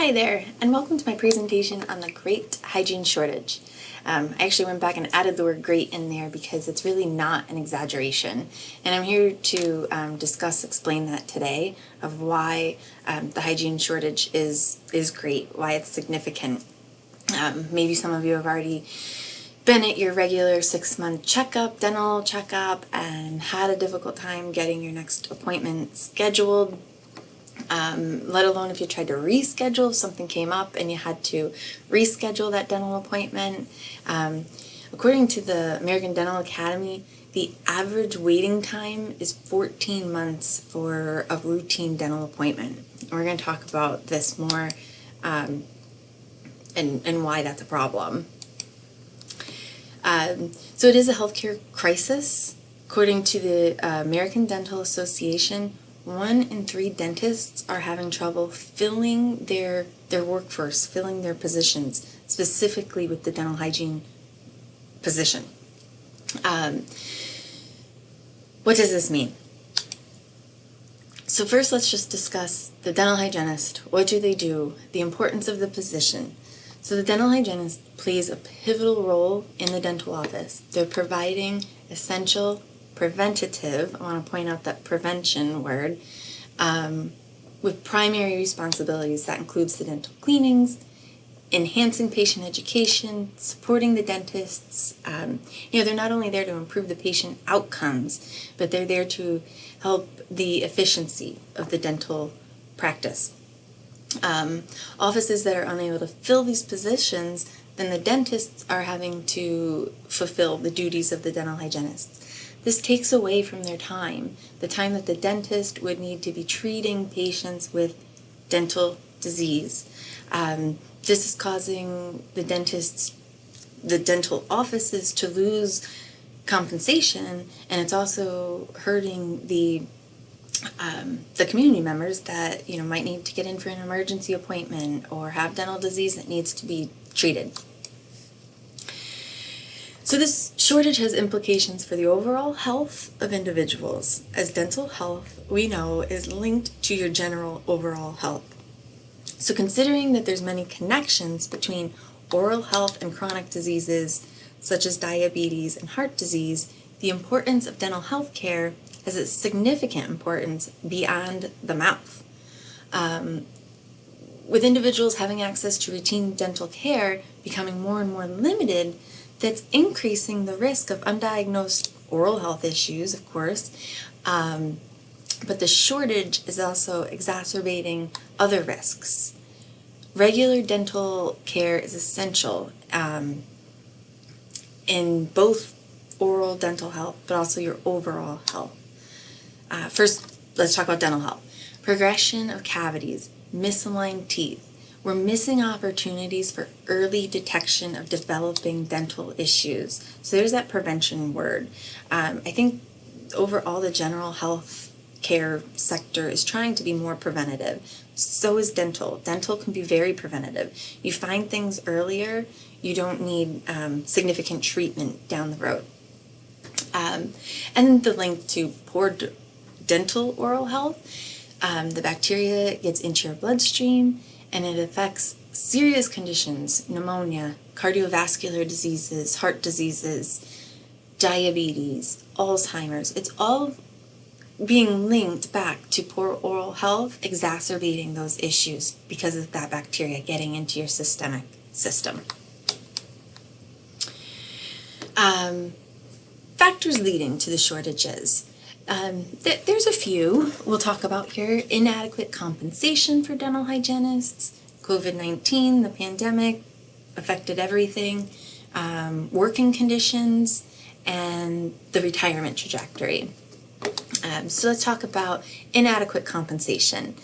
Hi there, and welcome to my presentation on the great hygiene shortage. I actually went back and added the word great in there because it's really not an exaggeration. And I'm here to explain that today of why the hygiene shortage is great, why it's significant. Maybe some of you have already been at your regular 6-month checkup, dental checkup, and had a difficult time getting your next appointment scheduled. Let alone if you tried to reschedule, if something came up and you had to reschedule that dental appointment. According to the American Dental Academy, the average waiting time is 14 months for a routine dental appointment. And we're going to talk about this more and why that's a problem. So it is a healthcare crisis. According to the American Dental Association, 1 in 3 dentists are having trouble filling their workforce, filling their positions, specifically with the dental hygiene position. What does this mean? So first, let's just discuss the dental hygienist. What do they do? The importance of the position. So the dental hygienist plays a pivotal role in the dental office. They're providing essential preventative, I want to point out that prevention word, with primary responsibilities. That includes the dental cleanings, enhancing patient education, supporting the dentists. They're not only there to improve the patient outcomes, but they're there to help the efficiency of the dental practice. Offices that are unable to fill these positions, then the dentists are having to fulfill the duties of the dental hygienists. This takes away from their time, the time that the dentist would need to be treating patients with dental disease. This is causing the dental offices to lose compensation, and it's also hurting the community members that might need to get in for an emergency appointment or have dental disease that needs to be treated. So this shortage has implications for the overall health of individuals, as dental health, we know, is linked to your general overall health. So considering that there's many connections between oral health and chronic diseases such as diabetes and heart disease, the importance of dental health care has a significant importance beyond the mouth. With individuals having access to routine dental care becoming more and more limited, that's increasing the risk of undiagnosed oral health issues, of course, but the shortage is also exacerbating other risks. Regular dental care is essential in both oral dental health, but also your overall health. First, let's talk about dental health. Progression of cavities, misaligned teeth. We're missing opportunities for early detection of developing dental issues. So there's that prevention word. I think overall the general health care sector is trying to be more preventative. So is dental. Dental can be very preventative. You find things earlier, you don't need significant treatment down the road. And the link to poor dental oral health, the bacteria gets into your bloodstream, and it affects serious conditions: pneumonia, cardiovascular diseases, heart diseases, diabetes, Alzheimer's. It's all being linked back to poor oral health, exacerbating those issues because of that bacteria getting into your systemic system. Factors leading to the shortages. There's a few we'll talk about here. Inadequate compensation for dental hygienists, COVID-19, the pandemic affected everything, working conditions, and the retirement trajectory. So let's talk about inadequate compensation.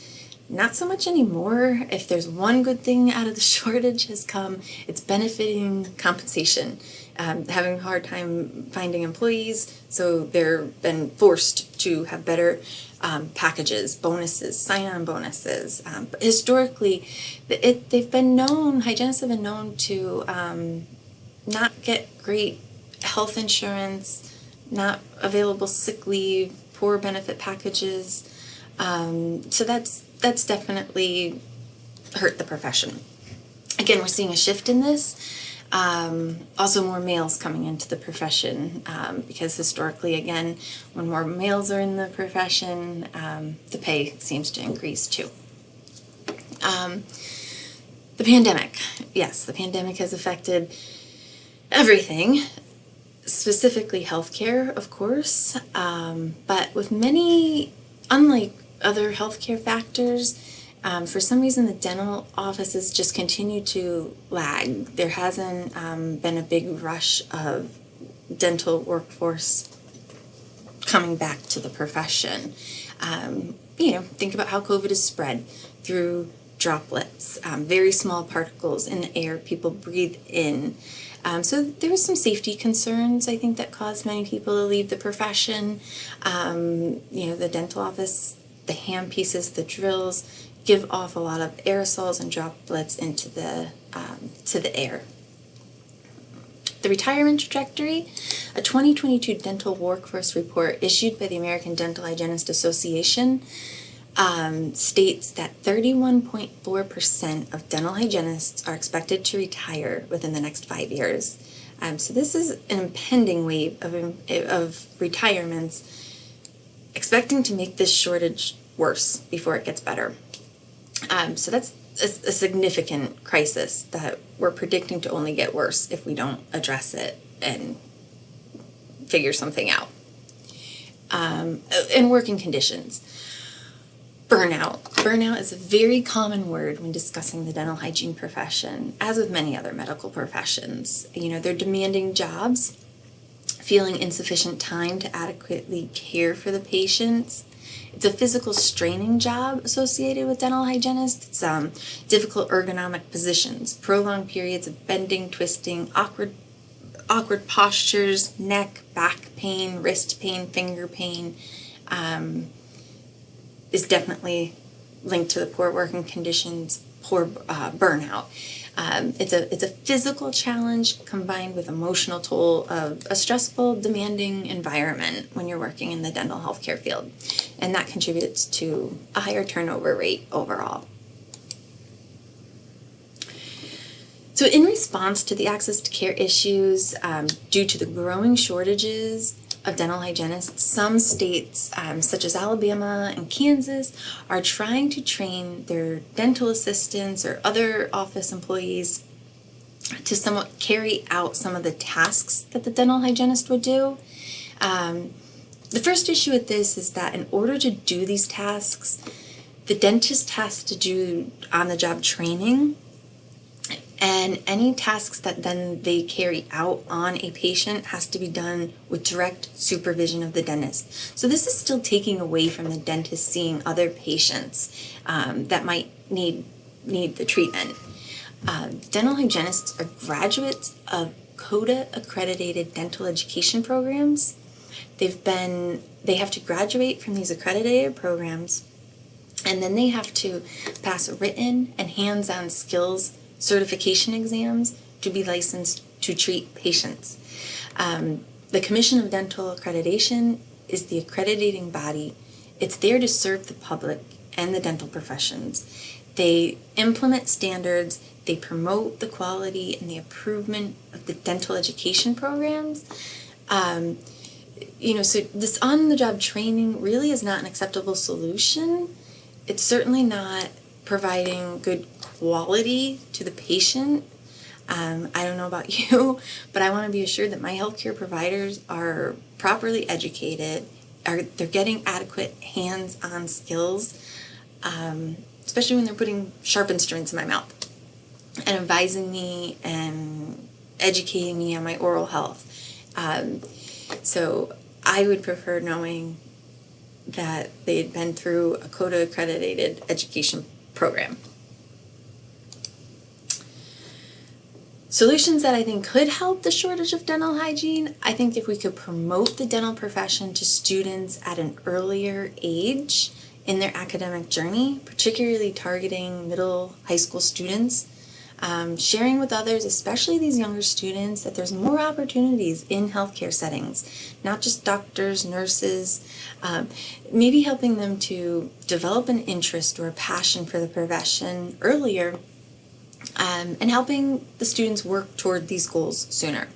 Not so much anymore. If there's one good thing out of the shortage has come, it's benefiting compensation. Having a hard time finding employees, so they're been forced to have better packages, bonuses, sign-on bonuses. But historically, hygienists have been known to not get great health insurance, not available sick leave, poor benefit packages. So that's definitely hurt the profession. Again, we're seeing a shift in this. Also more males coming into the profession, because historically, again, when more males are in the profession, the pay seems to increase too. The pandemic. Yes, the pandemic has affected everything, specifically healthcare, of course, but with many, unlike other healthcare factors, for some reason the dental offices just continue to lag. There hasn't been a big rush of dental workforce coming back to the profession. Think about how COVID is spread through droplets, very small particles in the air people breathe in. So there were some safety concerns, I think, that caused many people to leave the profession. The dental office, the hand pieces, the drills give off a lot of aerosols and droplets into the air. The retirement trajectory, a 2022 dental workforce report issued by the American Dental Hygienist Association states that 31.4% of dental hygienists are expected to retire within the next 5 years. So this is an impending wave of retirements, expecting to make this shortage worse before it gets better. So that's a significant crisis that we're predicting to only get worse if we don't address it and figure something out. And working conditions. Burnout. Burnout is a very common word when discussing the dental hygiene profession, as with many other medical professions. They're demanding jobs, feeling insufficient time to adequately care for the patients. It's a physical straining job associated with dental hygienists. It's difficult ergonomic positions, prolonged periods of bending, twisting, awkward postures, neck, back pain, wrist pain, finger pain, is definitely linked to the poor working conditions, poor burnout. It's a physical challenge combined with emotional toll of a stressful, demanding environment when you're working in the dental healthcare field, and that contributes to a higher turnover rate overall. So in response to the access to care issues due to the growing shortages of dental hygienists, some states, such as Alabama and Kansas, are trying to train their dental assistants or other office employees to somewhat carry out some of the tasks that the dental hygienist would do. The first issue with this is that in order to do these tasks, the dentist has to do on-the-job training, and any tasks that then they carry out on a patient has to be done with direct supervision of the dentist. So this is still taking away from the dentist seeing other patients that might need the treatment. Dental hygienists are graduates of CODA accredited dental education programs. They have to graduate from these accredited programs, and then they have to pass written and hands-on skills certification exams to be licensed to treat patients. The Commission of Dental Accreditation is the accrediting body. It's there to serve the public and the dental professions. They implement standards, they promote the quality and the improvement of the dental education programs. So this on-the-job training really is not an acceptable solution. It's certainly not providing good quality to the patient. I don't know about you, but I want to be assured that my healthcare providers are properly educated, they're getting adequate hands-on skills, especially when they're putting sharp instruments in my mouth and advising me and educating me on my oral health. So I would prefer knowing that they had been through a CODA accredited education program. Solutions that I think could help the shortage of dental hygiene, I think if we could promote the dental profession to students at an earlier age in their academic journey, particularly targeting middle high school students. sharing with others, especially these younger students, that there's more opportunities in healthcare settings, not just doctors, nurses, maybe helping them to develop an interest or a passion for the profession earlier, and helping the students work toward these goals sooner.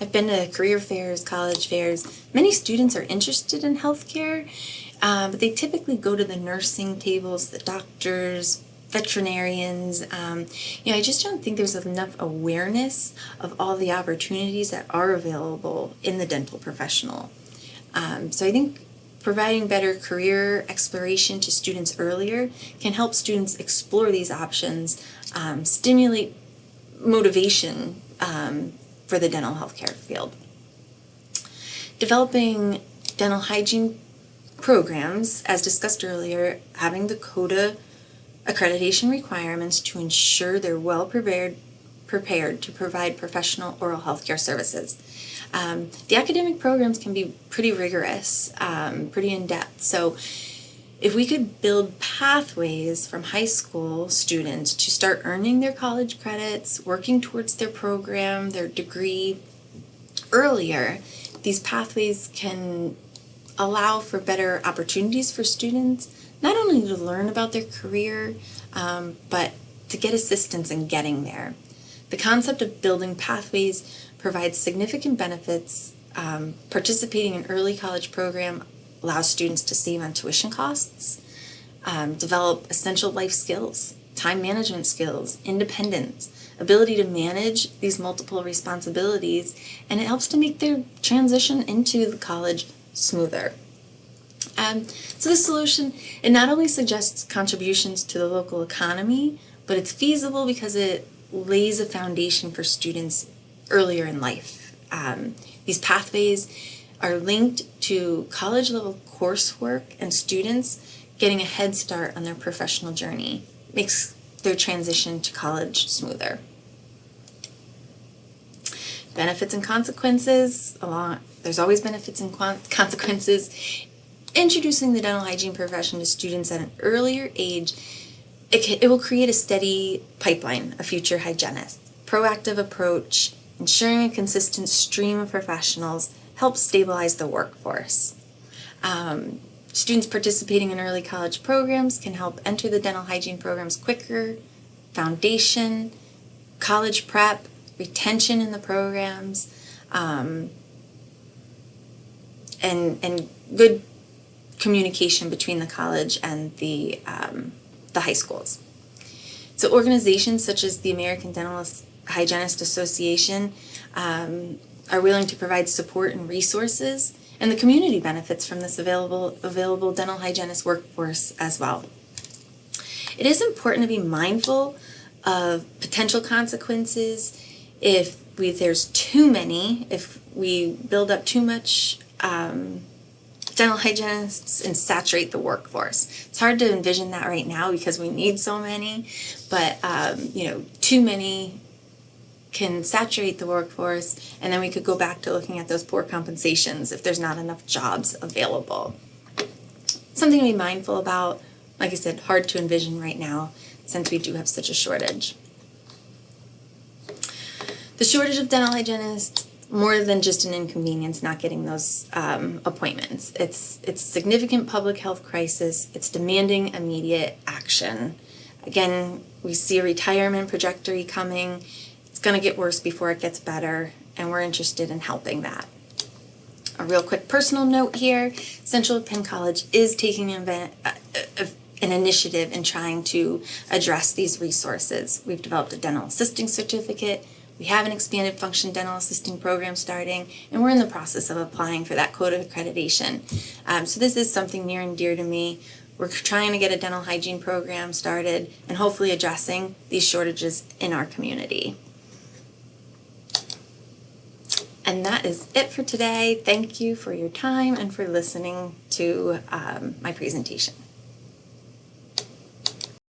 I've been to career fairs, college fairs. Many students are interested in healthcare, but they typically go to the nursing tables, the doctors, veterinarians. I just don't think there's enough awareness of all the opportunities that are available in the dental professional. So I think providing better career exploration to students earlier can help students explore these options, stimulate motivation for the dental healthcare field. Developing dental hygiene programs, as discussed earlier, having the CODA accreditation requirements to ensure they're well prepared to provide professional oral health care services. The academic programs can be pretty rigorous, pretty in-depth, so if we could build pathways from high school students to start earning their college credits, working towards their program, their degree earlier, these pathways can allow for better opportunities for students, not only to learn about their career, but to get assistance in getting there. The concept of building pathways provides significant benefits. Participating in early college program allows students to save on tuition costs, develop essential life skills, time management skills, independence, ability to manage these multiple responsibilities, and it helps to make their transition into the college smoother. So this solution, it not only suggests contributions to the local economy, but it's feasible because it lays a foundation for students earlier in life. These pathways are linked to college-level coursework and students getting a head start on their professional journey. Makes their transition to college smoother. Benefits and consequences. There's always benefits and consequences. Introducing the dental hygiene profession to students at an earlier age, it will create a steady pipeline of future hygienists. Proactive approach, ensuring a consistent stream of professionals helps stabilize the workforce. Students participating in early college programs can help enter the dental hygiene programs quicker. Foundation, college prep, retention in the programs, and good communication between the college and the high schools. So organizations such as the American Dental Hygienist Association are willing to provide support and resources, and the community benefits from this available dental hygienist workforce as well. It is important to be mindful of potential consequences if there's too many, if we build up too much dental hygienists and saturate the workforce. It's hard to envision that right now because we need so many, but too many can saturate the workforce, and then we could go back to looking at those poor compensations if there's not enough jobs available. Something to be mindful about. Like I said, hard to envision right now since we do have such a shortage. The shortage of dental hygienists, more than just an inconvenience not getting those appointments. It's a significant public health crisis. It's demanding immediate action. Again, we see a retirement trajectory coming. It's going to get worse before it gets better, and we're interested in helping that. A real quick personal note here, Central Penn College is taking an initiative in trying to address these resources. We've developed a dental assisting certificate. We have an expanded function dental assisting program starting, and we're in the process of applying for that CODA accreditation. So this is something near and dear to me. We're trying to get a dental hygiene program started and hopefully addressing these shortages in our community. And that is it for today. Thank you for your time and for listening to my presentation.